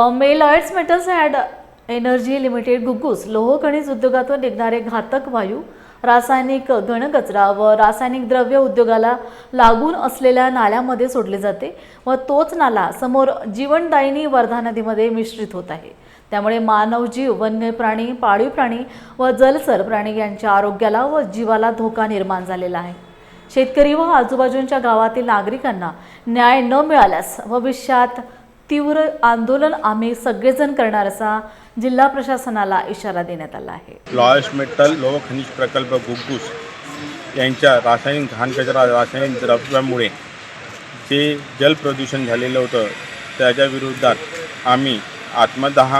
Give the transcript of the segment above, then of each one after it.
मेलाइट्स metals and energy limited गुग्गूस लोह खनिज उद्योगातून निघणारे घातक वायू, रासायनिक घनकचरा व रासायनिक द्रव्य उद्योगाला लागून असलेल्या नाल्यामध्ये सोडले जाते व तोच नाला समोर जीवनदायिनी वर्धा नदीमध्ये मिश्रित होत आहे। त्यामुळे मानव जीव, वन्य प्राणी, पाळीव प्राणी व जलचर प्राणी यांच्या आरोग्याला व जीवाला धोका निर्माण झालेला आहे। शेतकरी व आजूबाजूच्या गावातील नागरिकांना न्याय न मिळाल्यास भविष्यात तीव्र आंदोलन आम्ही सगळेजण करणार असा जिल्हा प्रशासनाला इशारा देण्यात आला आहे। लॉयस मेटल लोह खनिज प्रकल्प गुग्गूस यांच्या रासायनिक घाणकचरा, रासायनिक द्रव्यामुळे जे जल प्रदूषण झालेलं होतं त्याच्या विरोधात आम्ही आत्मदाह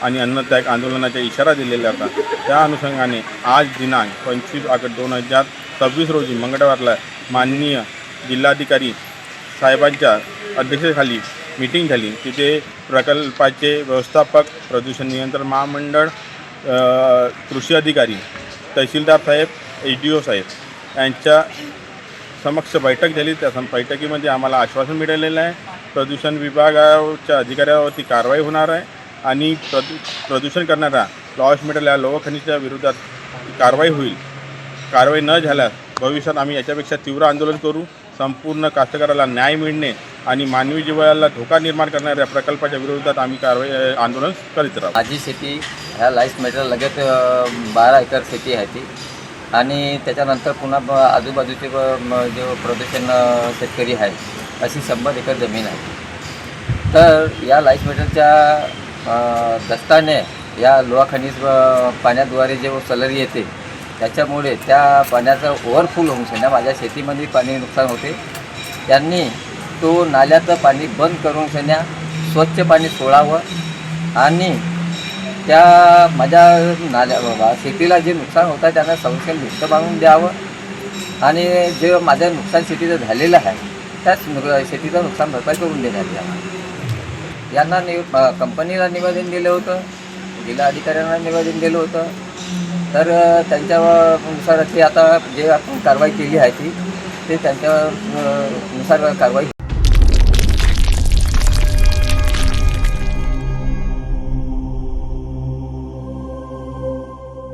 आणि अन्नत्याग आंदोलनाचा इशारा दिलेला होता। त्या अनुषंगाने आज दिनांक 25 ऑगस्ट 2026 रोजी मंगळवारला माननीय जिल्हाधिकारी साहेबांच्या अध्यक्षतेखाली मीटिंग झाली। तिथे प्रकल्पाचे व्यवस्थापक, प्रदूषण नियंत्रण महामंडळ, कृषी अधिकारी, तहसीलदार साहेब, EDO साहेब यांच्या समक्ष बैठक झाली। त्या बैठकीमध्ये आम्हाला आश्वासन मिळालेलं आहे प्रदूषण विभागाच्या अधिकाऱ्यावरती कारवाई होणार आहे आणि प्रदूषण करणाऱ्या लॉयस मेटल या लोह खनिजच्या विरोधात कारवाई होईल। कारवाई न झाल्यास भविष्यात आम्ही याच्यापेक्षा तीव्र आंदोलन करू। संपूर्ण कास्तकाराला न्याय मिळणे आणि मानवी जीवाला धोका निर्माण करणाऱ्या प्रकल्पाच्या विरोधात आम्ही आंदोलन करीत राहू। माझी शेती ह्या लॉयस मेटल लगत 12 एकर शेती आहे ती आणि त्याच्यानंतर पुन्हा आजूबाजूचे जे प्रदूषण शेतकरी आहे अशी 100 एकर जमीन आहे। तर या लॉयस मेटलच्या दस्ताने या लोहा खनिज पाण्याद्वारे जे सलरी येते त्याच्यामुळे त्या पाण्याचं ओव्हरफुल होऊन सध्या माझ्या शेतीमध्ये पाणी नुकसान होते। त्यांनी तो नाल्याचं पाणी बंद करून सध्या स्वच्छ पाणी सोडावं आणि त्या माझ्या नाल्या शेतीला जे नुकसान होतं आहे त्यांना संरक्षण भिस्त बांधून द्यावं आणि जे माझं नुकसान शेतीचं झालेलं आहे त्याच शेतीचं नुकसान भरपाई करून देण्यात यावं। यांना कंपनीला निवेदन दिलं होतं, जिल्हा अधिकाऱ्यांना निवेदन दिलं होतं। तर त्यांच्यानुसार ते आता जे आपण कारवाई केली आहे ते त्यांच्यानुसार कारवाई